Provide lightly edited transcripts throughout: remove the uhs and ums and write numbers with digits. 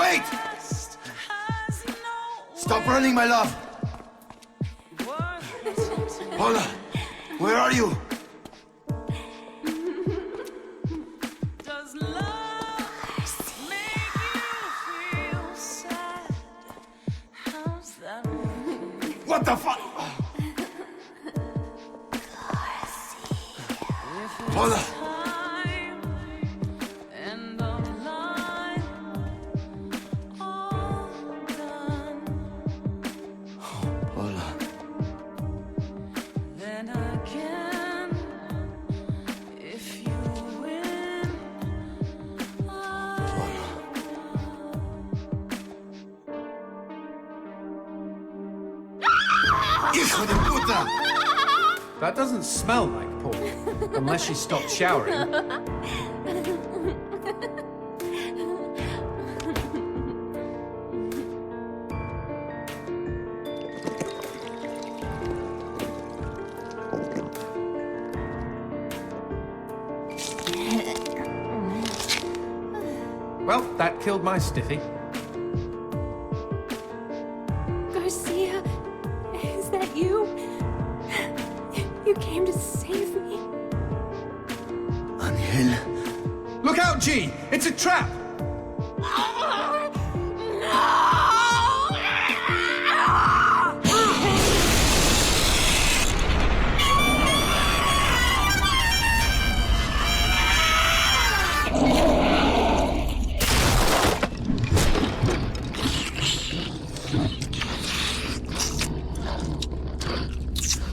Wait! Stop running, my love! Paula, where are you? What the fuck? Paula! Hijo de puta! That doesn't smell like Paul, unless she stopped showering. Well, that killed my stiffy. Garcia, is that you? You came to save me. Angel. Look out, G! It's a trap!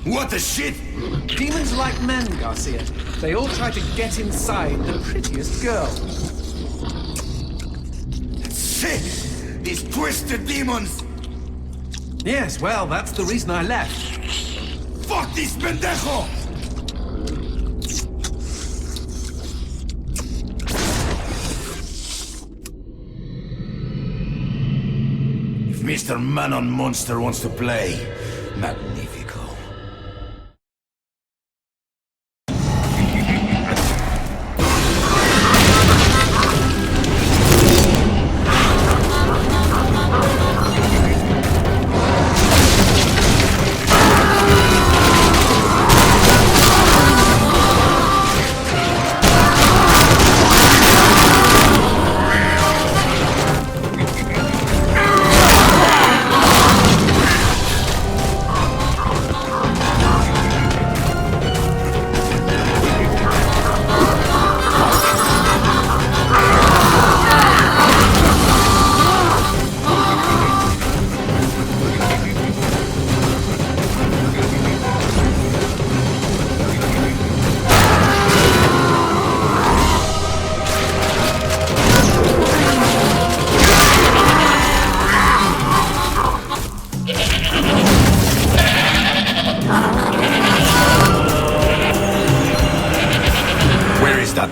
What the shit? Demons like men, Garcia. They all try to get inside the prettiest girl. Shit! These twisted demons! Yes, well, that's the reason I left. Fuck this pendejo! If Mr. Man-on Monster wants to play, magnifico.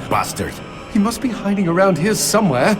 Bastard. He must be hiding around here somewhere.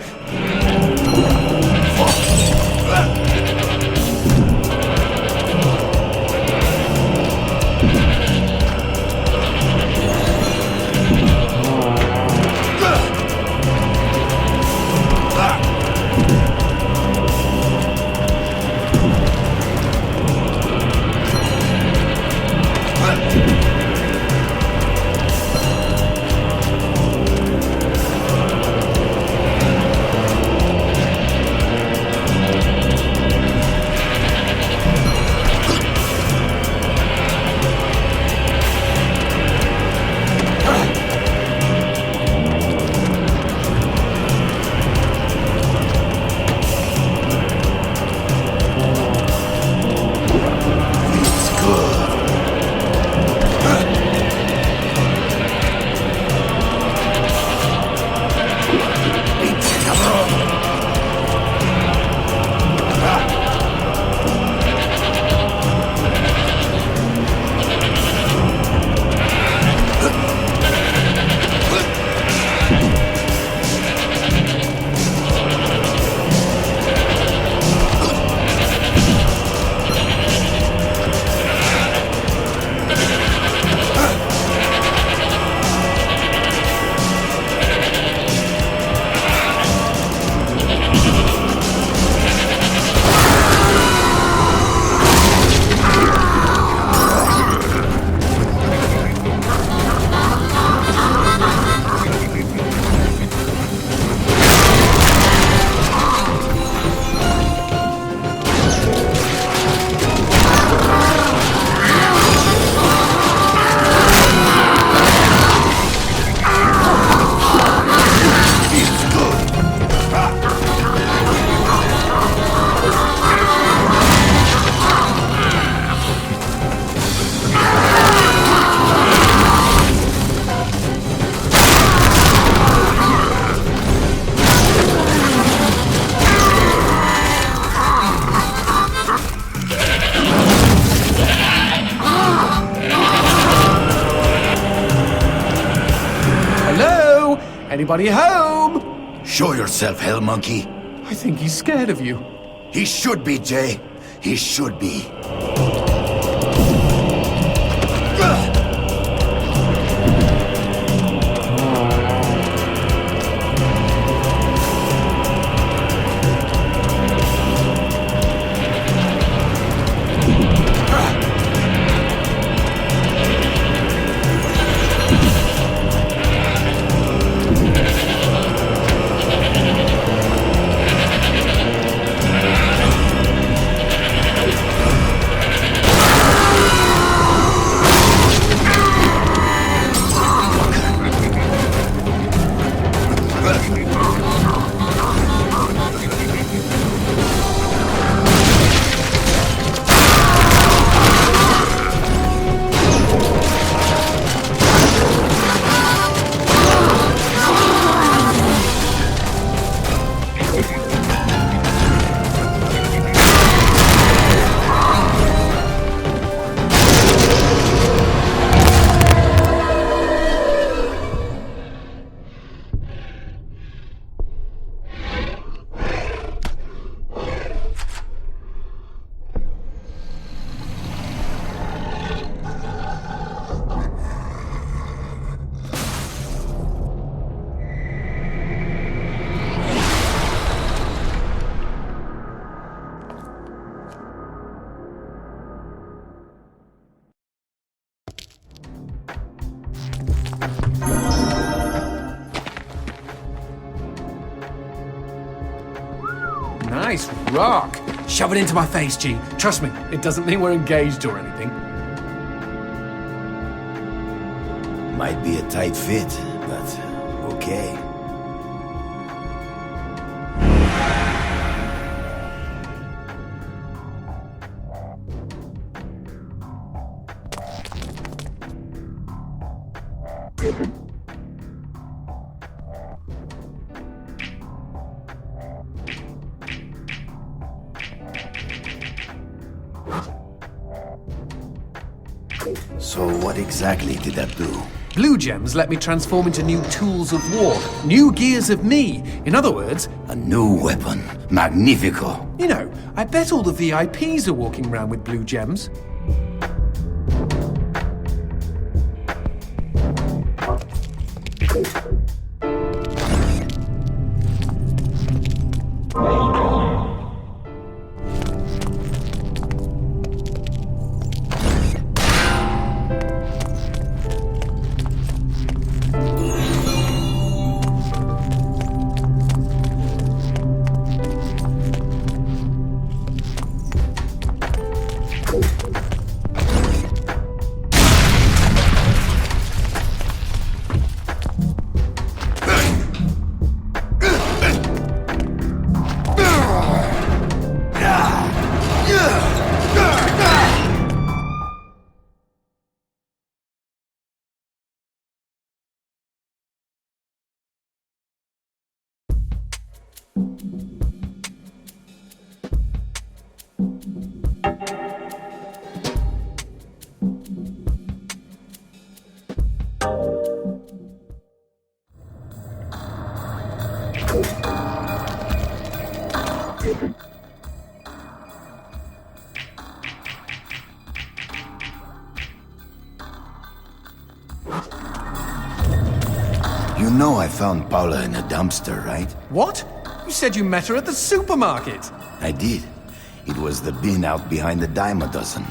Anybody home? Show yourself, Hell Monkey. I think he's scared of you. He should be, Jay. He should be. Nice rock. Shove it into my face, G. Trust me, it doesn't mean we're engaged or anything. Might be a tight fit, but okay. So what exactly did that do? Blue gems let me transform into new tools of war, new gears of me. In other words, A new weapon. Magnifico. you know, I bet all the VIPs are walking around with blue gems. You know I found Paula in a dumpster, right? What? You said you met her at the supermarket. I did. It was the bin out behind the dime a dozen.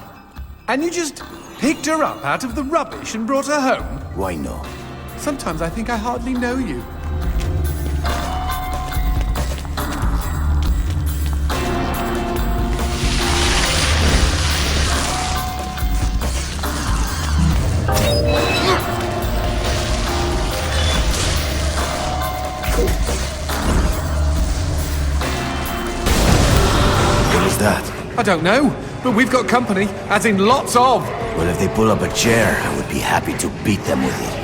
And you just picked her up out of the rubbish and brought her home? Why no? Sometimes I think I hardly know you. What is that? I don't know, but we've got company, as in lots of. Well, if they pull up a chair, I would be happy to beat them with it.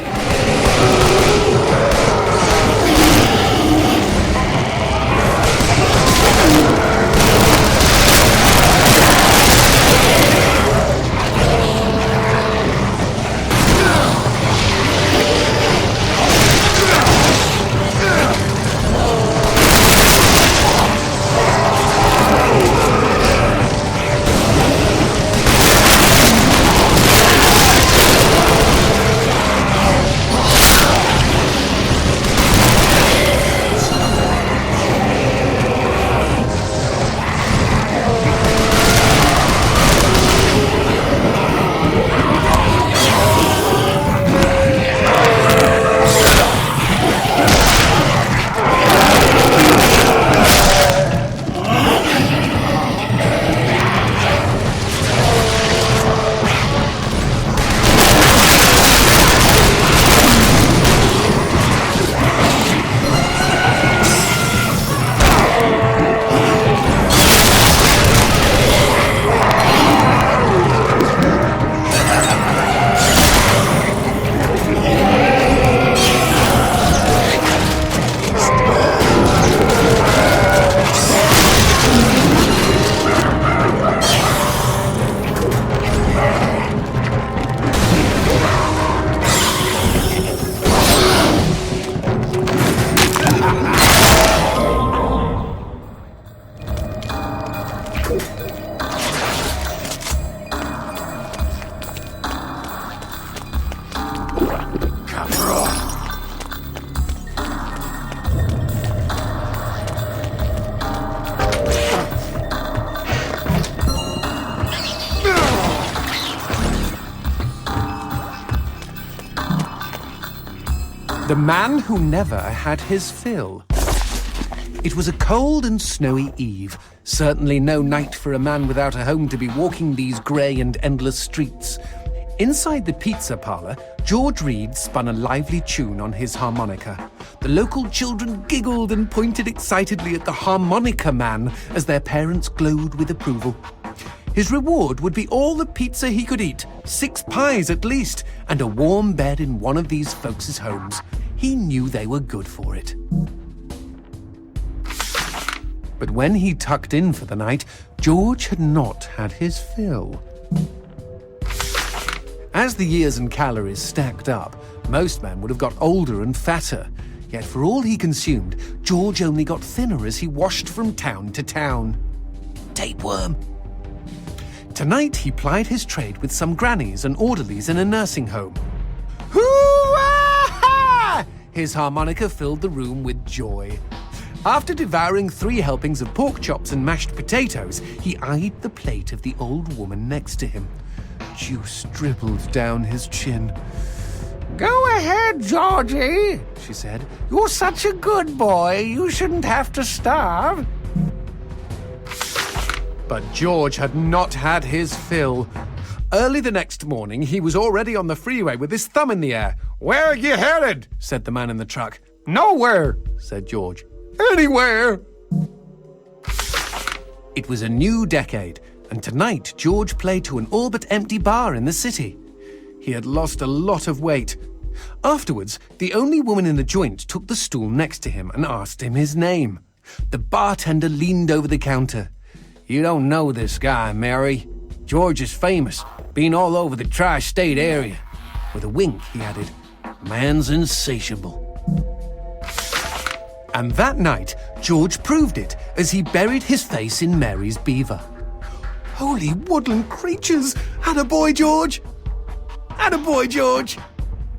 The man who never had his fill. It was a cold and snowy eve. Certainly no night for a man without a home to be walking these grey and endless streets. Inside the pizza parlour, George Reed spun a lively tune on his harmonica. The local children giggled and pointed excitedly at the harmonica man as their parents glowed with approval. His reward would be all the pizza he could eat, 6 pies at least, and a warm bed in one of these folks' homes. He knew they were good for it. But when he tucked in for the night, George had not had his fill. As the years and calories stacked up, most men would have got older and fatter. Yet for all he consumed, George only got thinner as he washed from town to town. Tapeworm. Tonight he plied his trade with some grannies and orderlies in a nursing home. Hoo-ah! His harmonica filled the room with joy. After devouring 3 helpings of pork chops and mashed potatoes, he eyed the plate of the old woman next to him. Juice dribbled down his chin. "Go ahead, Georgie," she said. "You're such a good boy. You shouldn't have to starve." But George had not had his fill. Early the next morning, he was already on the freeway with his thumb in the air. "Where are you headed?" said the man in the truck. "Nowhere," said George. "Anywhere." It was a new decade, and tonight George played to an all but empty bar in the city. He had lost a lot of weight. Afterwards, the only woman in the joint took the stool next to him and asked him his name. The bartender leaned over the counter. "You don't know this guy, Mary. George is famous, been all over the tri-state area." With a wink, he added, "Man's insatiable." And that night, George proved it as he buried his face in Mary's beaver. Holy woodland creatures! Attaboy, George! Attaboy, George!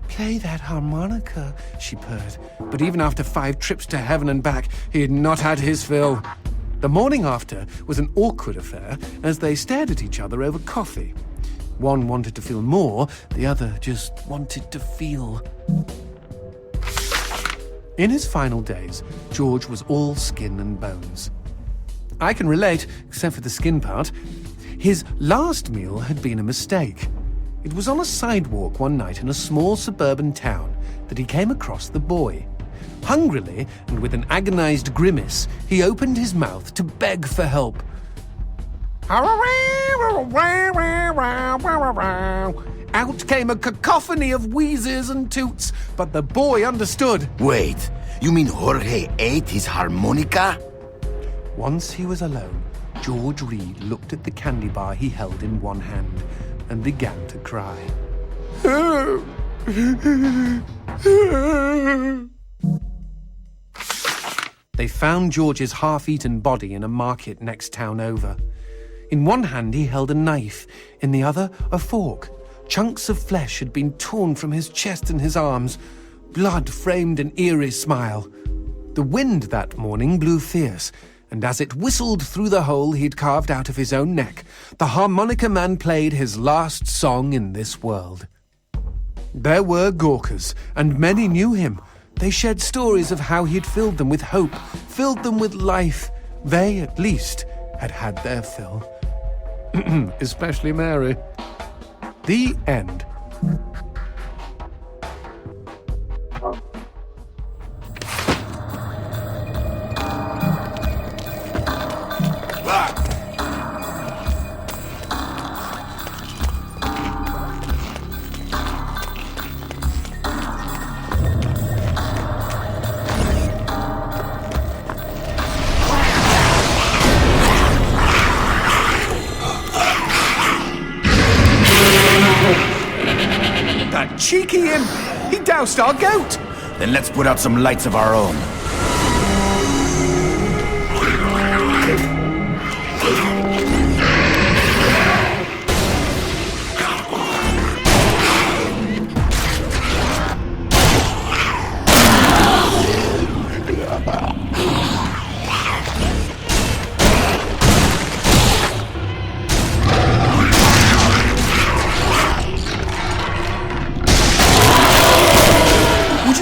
"Play that harmonica," she purred. But even after 5 trips to heaven and back, he had not had his fill. The morning after was an awkward affair as they stared at each other over coffee. One wanted to feel more, the other just wanted to feel. In his final days, George was all skin and bones. I can relate, except for the skin part. His last meal had been a mistake. It was on a sidewalk one night in a small suburban town that he came across the boy. Hungrily, and with an agonized grimace, he opened his mouth to beg for help. Out came a cacophony of wheezes and toots, but the boy understood. Wait, you mean Jorge ate his harmonica? Once he was alone, George Reed looked at the candy bar he held in one hand and began to cry. They found George's half-eaten body in a market next town over. In one hand he held a knife, in the other a fork. Chunks of flesh had been torn from his chest and his arms. Blood framed an eerie smile. The wind that morning blew fierce, and as it whistled through the hole he'd carved out of his own neck, the harmonica man played his last song in this world. There were Gawkers, and many knew him. They shared stories of how he'd filled them with hope, filled them with life. They, at least, had had their fill. Especially Mary. The end. That cheeky imp! He doused our goat! Then let's put out some lights of our own.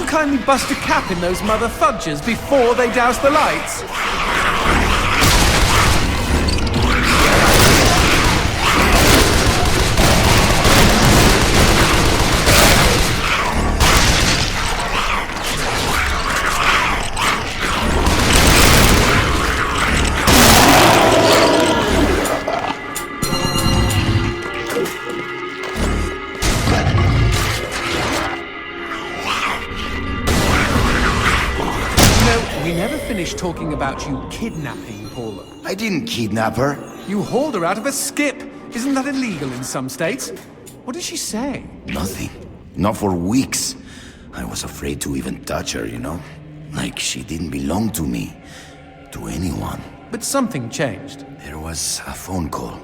Kindly bust a cap in those mother fudgers before they douse the lights? We never finished talking about you kidnapping Paula. I didn't kidnap her. You hauled her out of a skip. Isn't that illegal in some states? What did she say? Nothing. Not for weeks. I was afraid to even touch her, you know? Like she didn't belong to me. To anyone. But something changed. There was a phone call.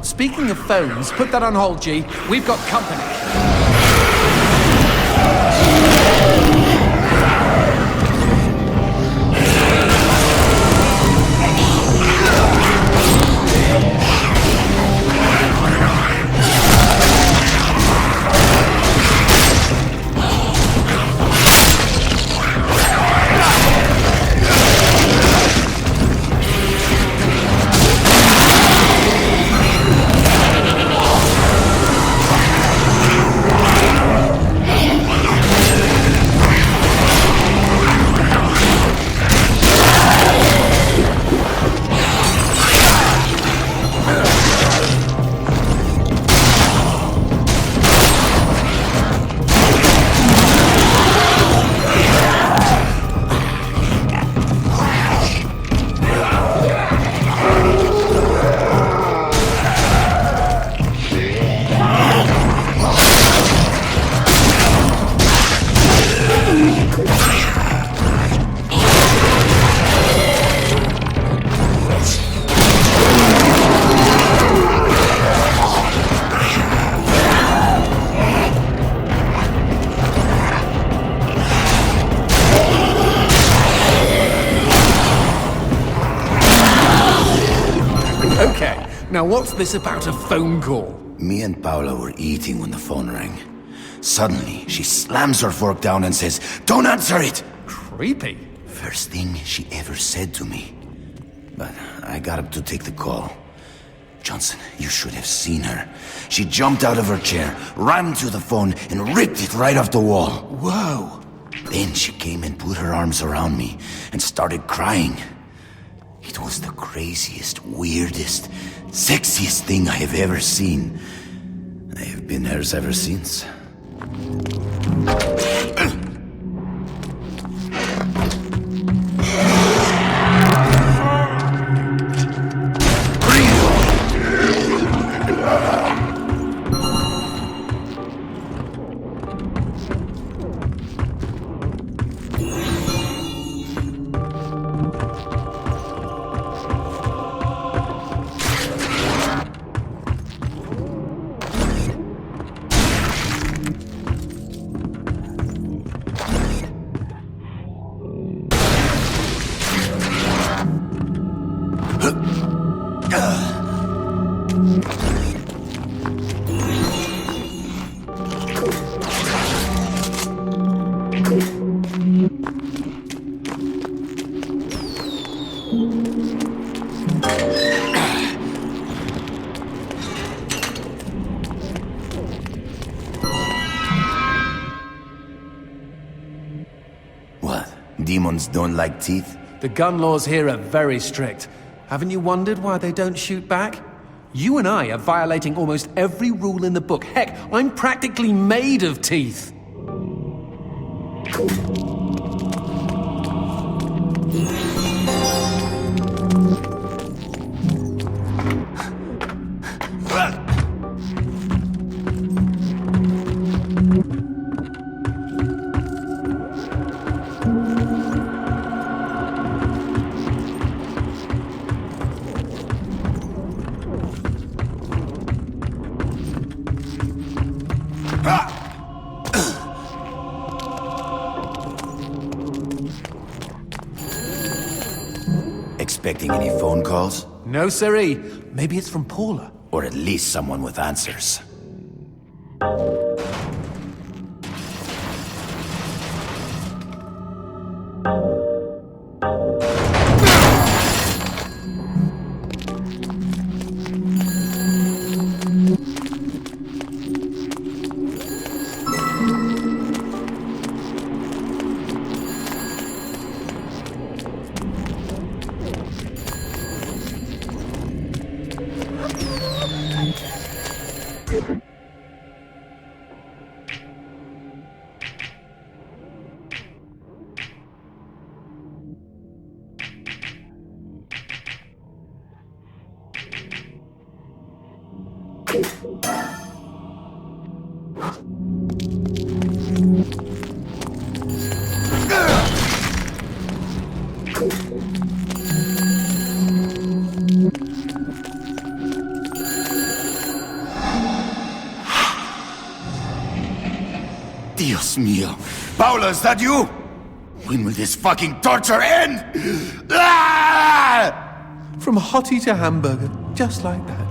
Speaking of phones, put that on hold, G. We've got company. Okay, now what's this about a phone call? Me and Paula were eating when the phone rang. Suddenly, she slams her fork down and says, "Don't answer it!" Creepy. First thing she ever said to me. But I got up to take the call. Johnson, you should have seen her. She jumped out of her chair, ran to the phone, and ripped it right off the wall. Whoa. Then she came and put her arms around me and started crying. It was the craziest, weirdest, sexiest thing I have ever seen. I have been hers ever since. What? Demons don't like teeth? The gun laws here are very strict. Haven't you wondered why they don't shoot back? You and I are violating almost every rule in the book. Heck, I'm practically made of teeth. Expecting any phone calls? No, siree. Maybe it's from Paula. Or at least someone with answers. Dios mío. Paula, is that you? When will this fucking torture end? Ah! From hottie to hamburger, just like that.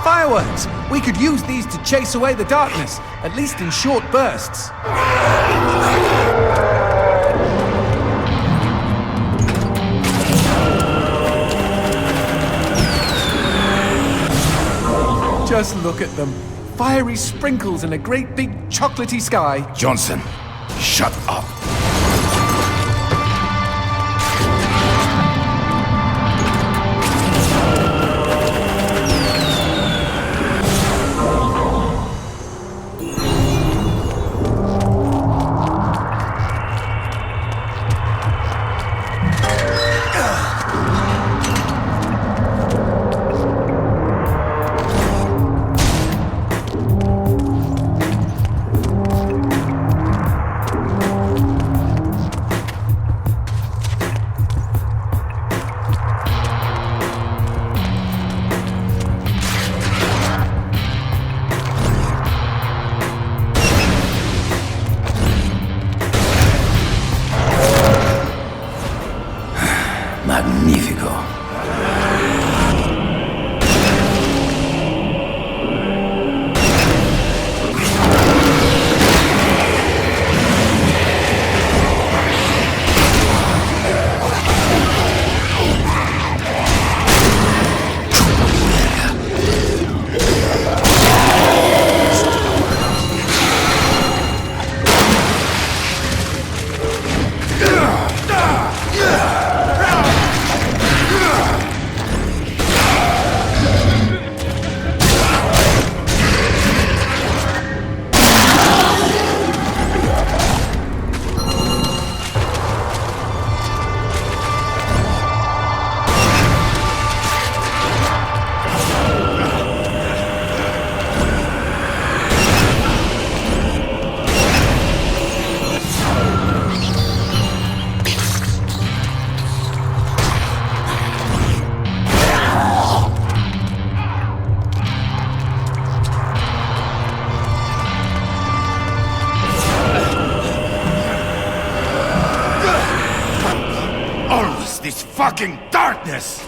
Fireworks! We could use these to chase away the darkness, at least in short bursts. Just look at them. Fiery sprinkles in a great big chocolatey sky. Johnson, shut up. Magnifico. This fucking darkness!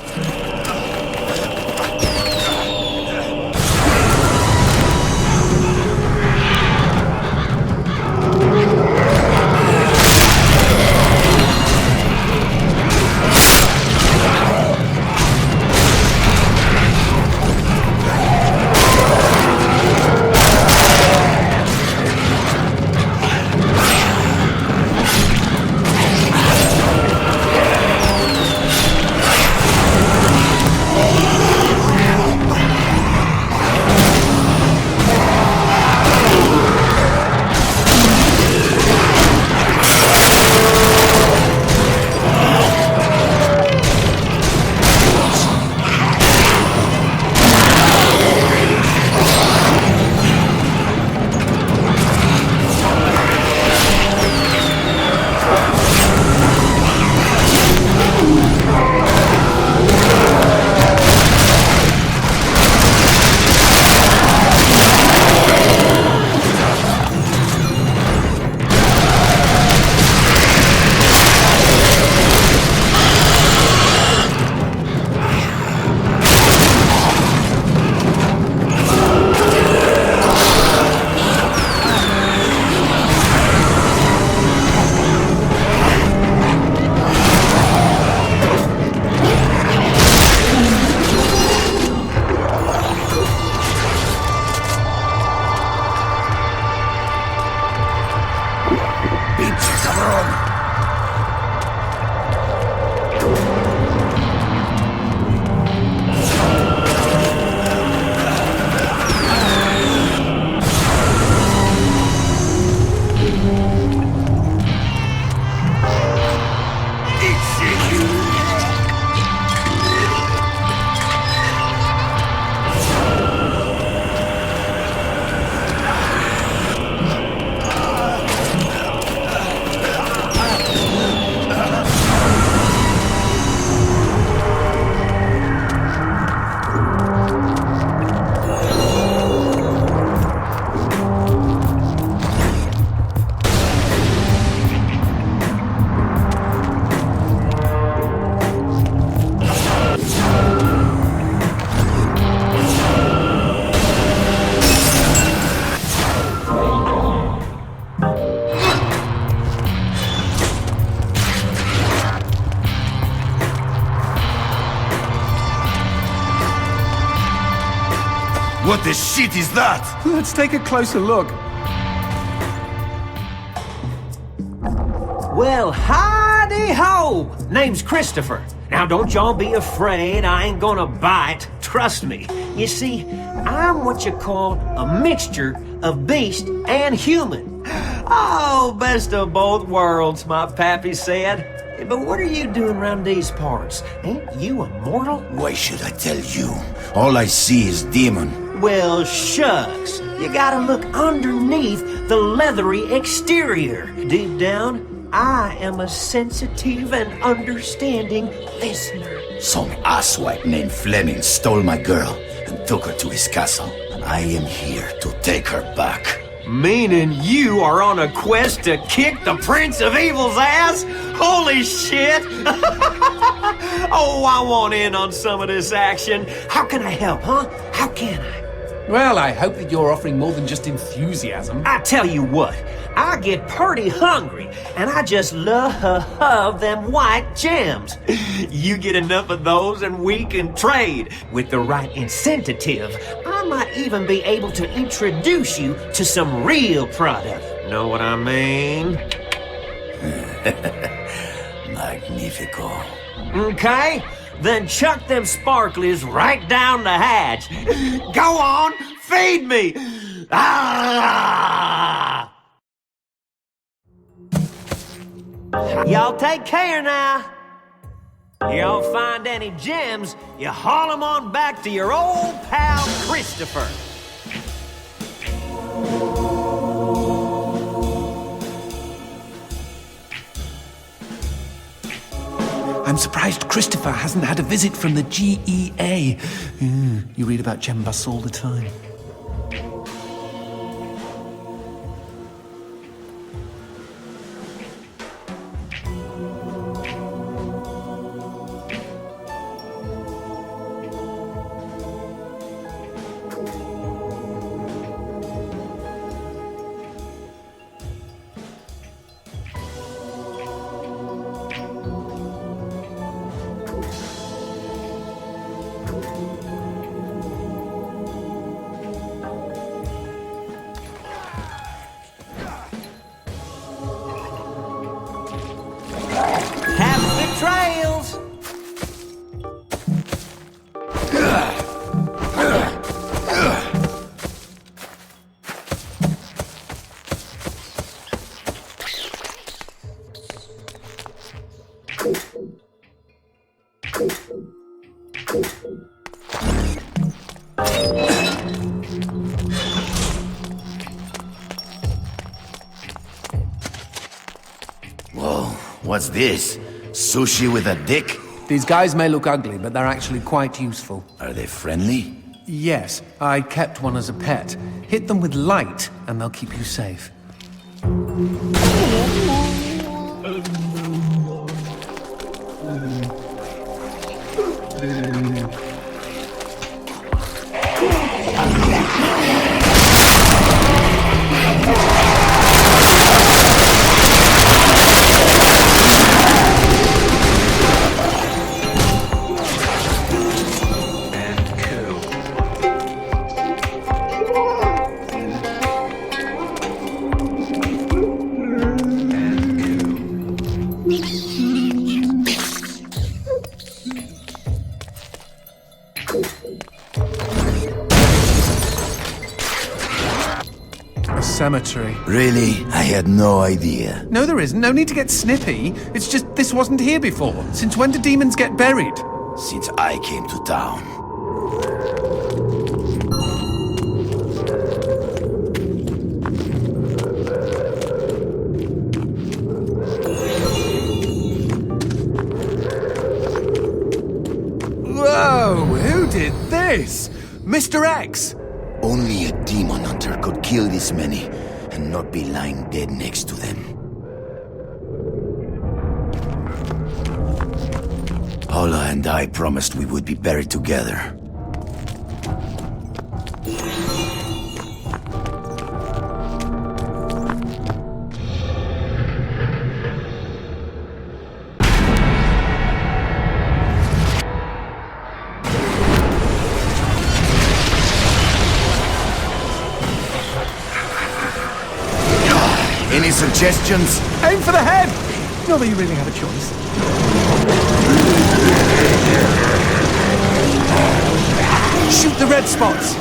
What the shit is that? Let's take a closer look. Well, howdy-ho! Name's Christopher. Now, don't y'all be afraid. I ain't gonna bite. Trust me. You see, I'm what you call a mixture of beast and human. Oh, best of both worlds, my pappy said. But what are you doing around these parts? Ain't you a mortal? Why should I tell you? All I see is demon. Well, shucks. You gotta look underneath the leathery exterior. Deep down, I am a sensitive and understanding listener. Some asswipe named Fleming stole my girl and took her to his castle. I am here to take her back. Meaning you are on a quest to kick the Prince of Evil's ass? Holy shit! Oh, I want in on some of this action. How can I help, huh? How can I? Well, I hope that you're offering more than just enthusiasm. I tell you what, I get pretty hungry, and I just love them white gems. You get enough of those and we can trade. With the right incentive, I might even be able to introduce you to some real product. Know what I mean? Magnifico. Okay, then chuck them sparklies right down the hatch. Go on, feed me! Ah! Y'all take care now. Y'all find any gems, you haul them on back to your old pal Christopher. I'm surprised Christopher hasn't had a visit from the GEA. You read about gem busts all the time. Happy trails! Whoa, what's this? Sushi with a dick? These guys may look ugly, but they're actually quite useful. Are they friendly? Yes, I kept one as a pet. Hit them with light, and they'll keep you safe. A cemetery. Really? I had no idea. No, there isn't. No need to get snippy. It's just this wasn't here before. Since when do demons get buried? Since I came to town. Whoa! Who did this? Mr. X! Only a demon hunter could kill this many and not be lying dead next to them. Ola and I promised we would be buried together. suggestions? Aim for the head! Not that you really have a choice. Shoot the red spots!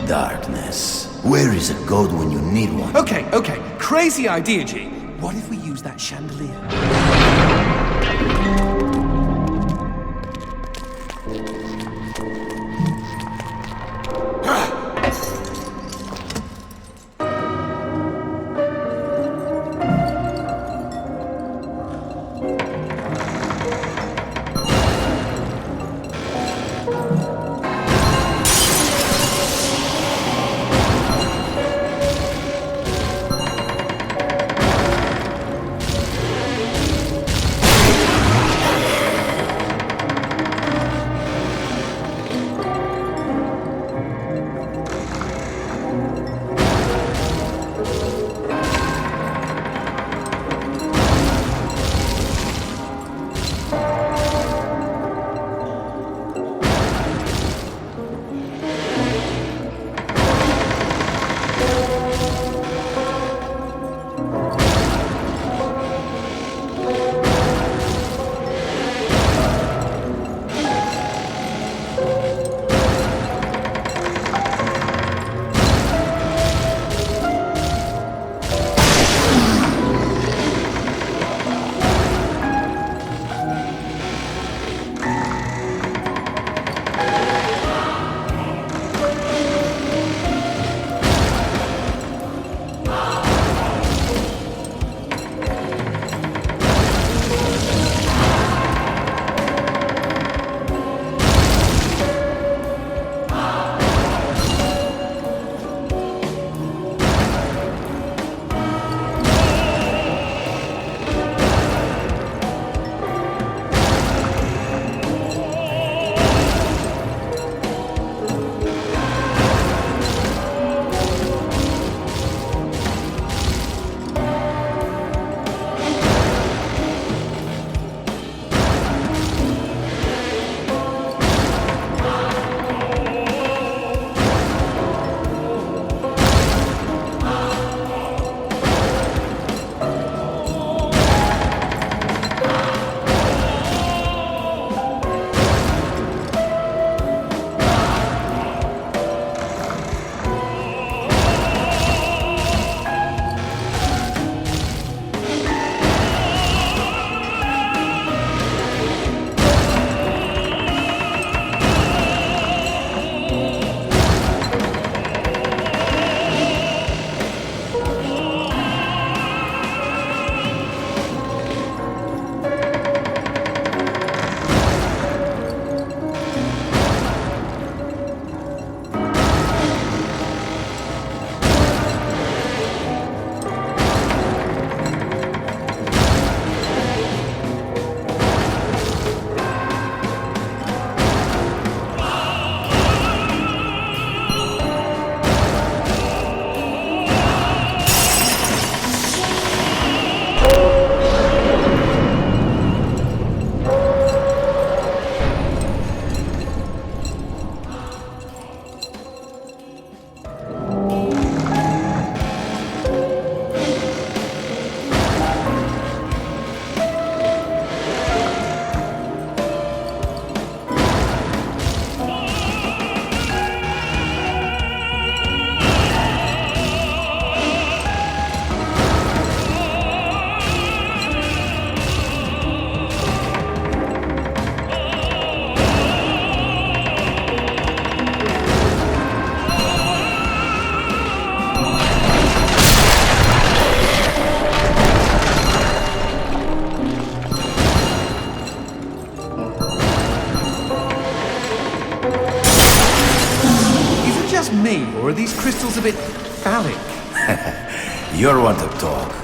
Darkness. Where is a god when you need one? Okay. Crazy idea, G. What if we use that chandelier? me, or are these crystals a bit phallic? You're one to talk.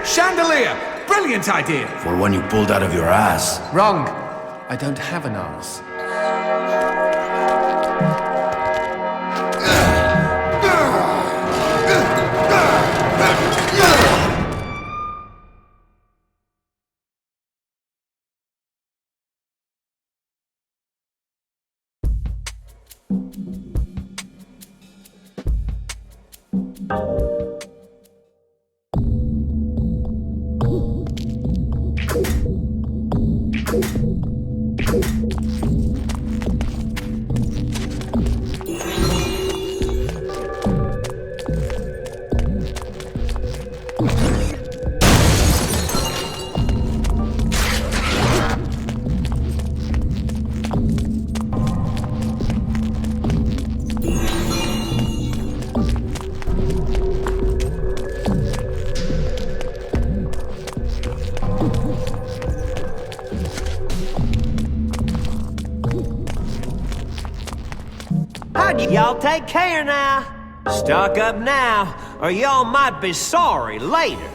Chandelier! Brilliant idea! For one you pulled out of your ass. Wrong. I don't have an arse. Y'all take care now. Stock up now, or y'all might be sorry later.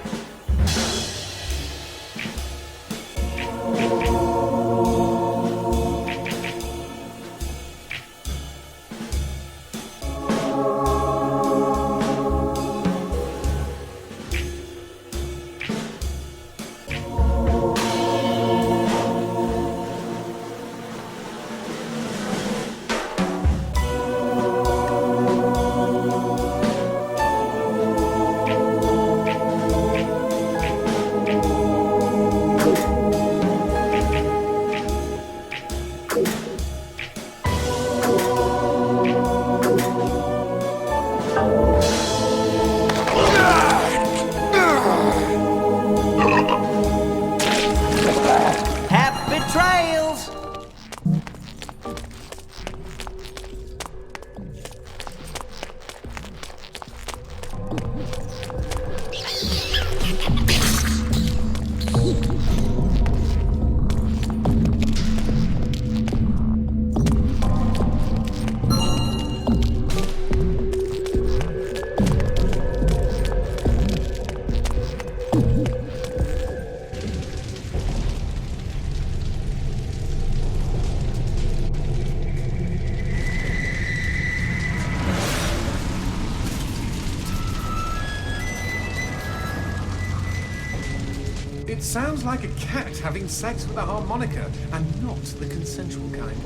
It sounds like a cat having sex with a harmonica, and not the consensual kind.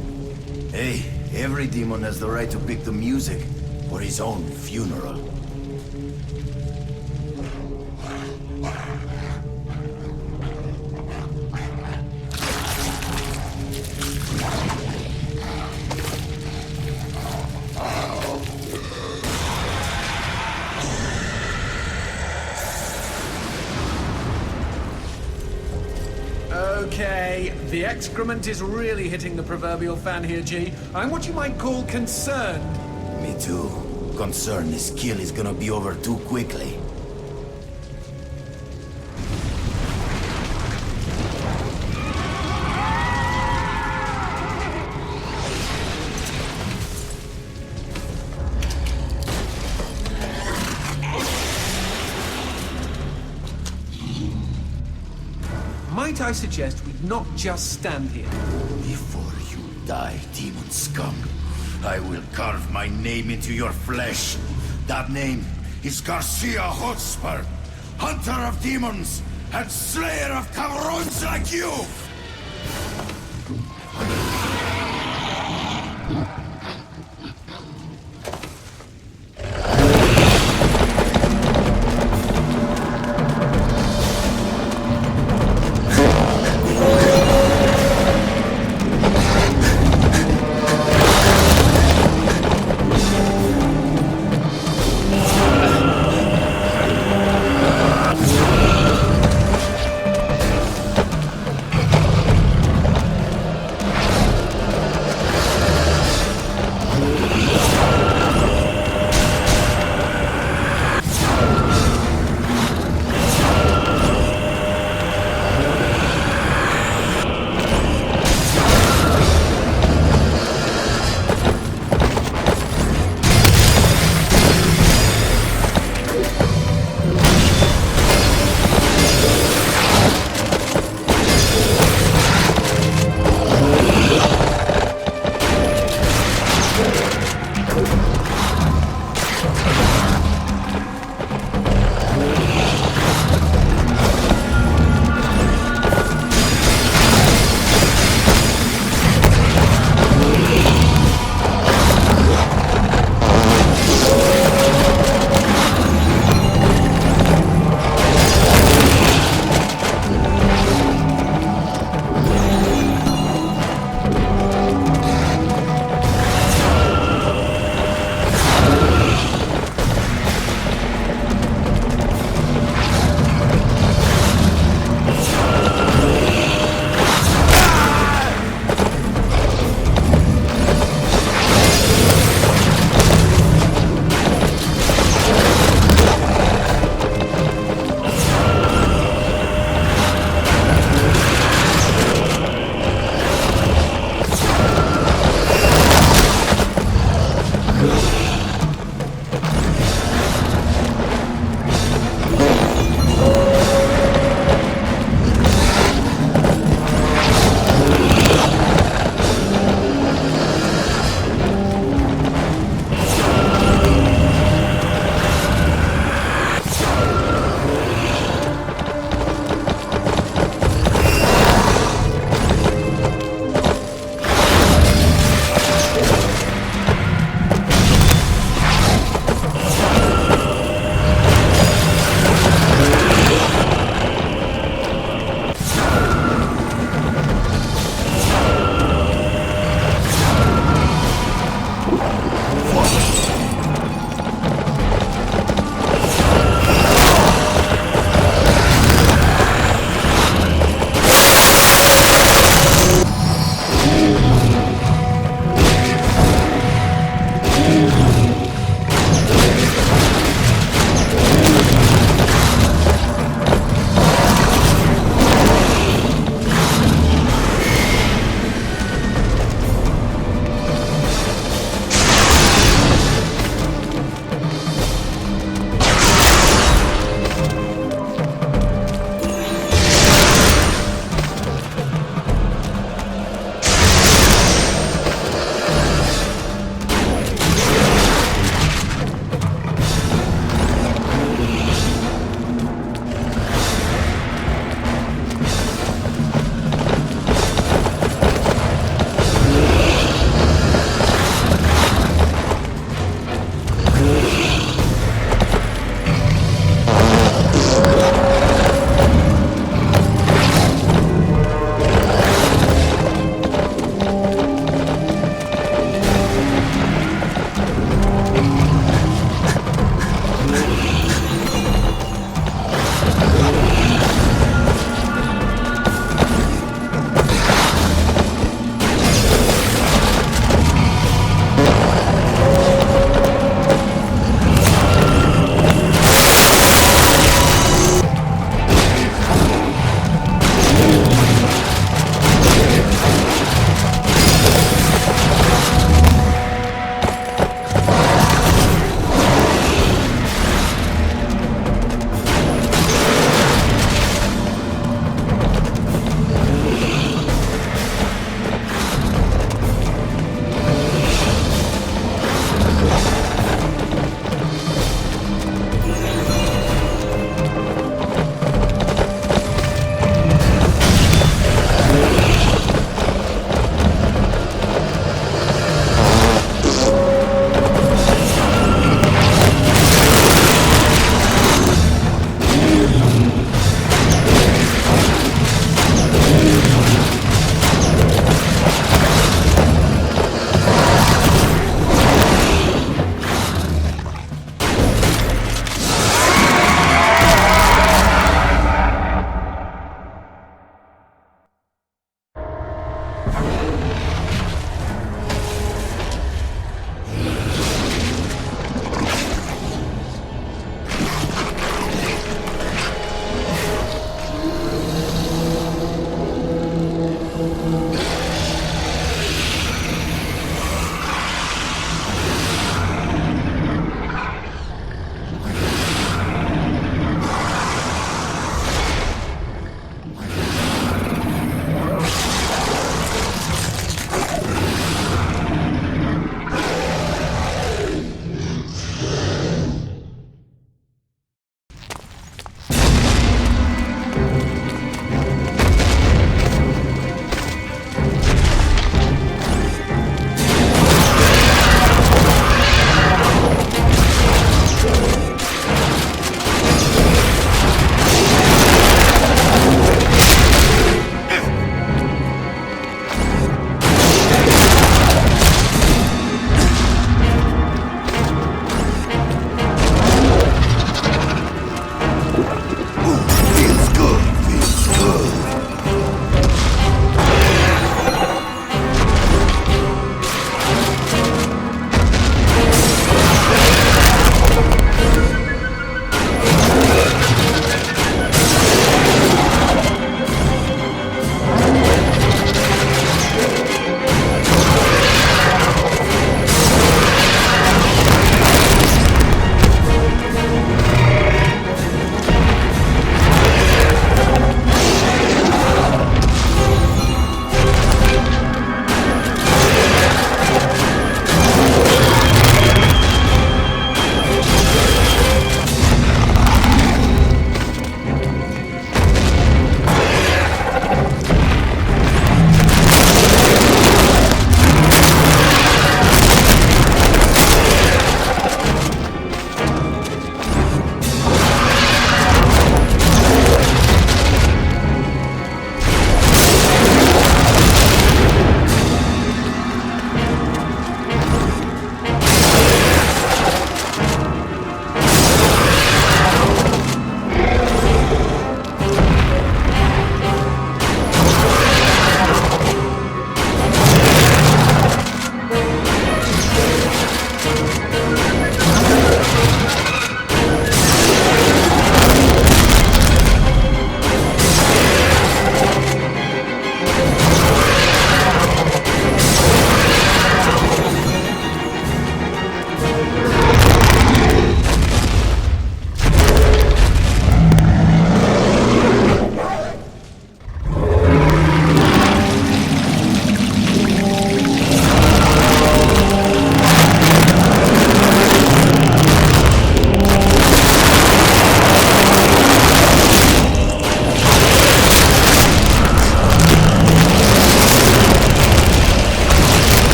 Hey, every demon has the right to pick the music for his own funeral. The excrement is really hitting the proverbial fan here, G. I'm what you might call concerned. Me too. Concerned this kill is gonna be over too quickly. Might I suggest we not just stand here? Before you die, demon scum, I will carve my name into your flesh. That name is Garcia Hotspur, hunter of demons and slayer of cabrons like you!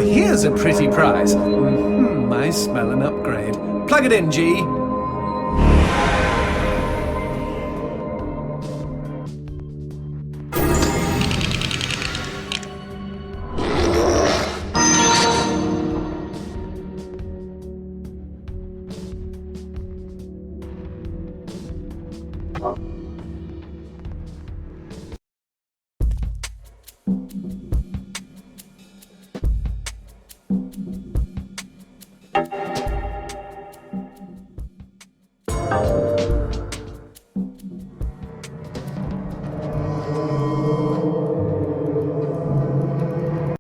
here's a pretty prize. I smell an upgrade. Plug it in, G.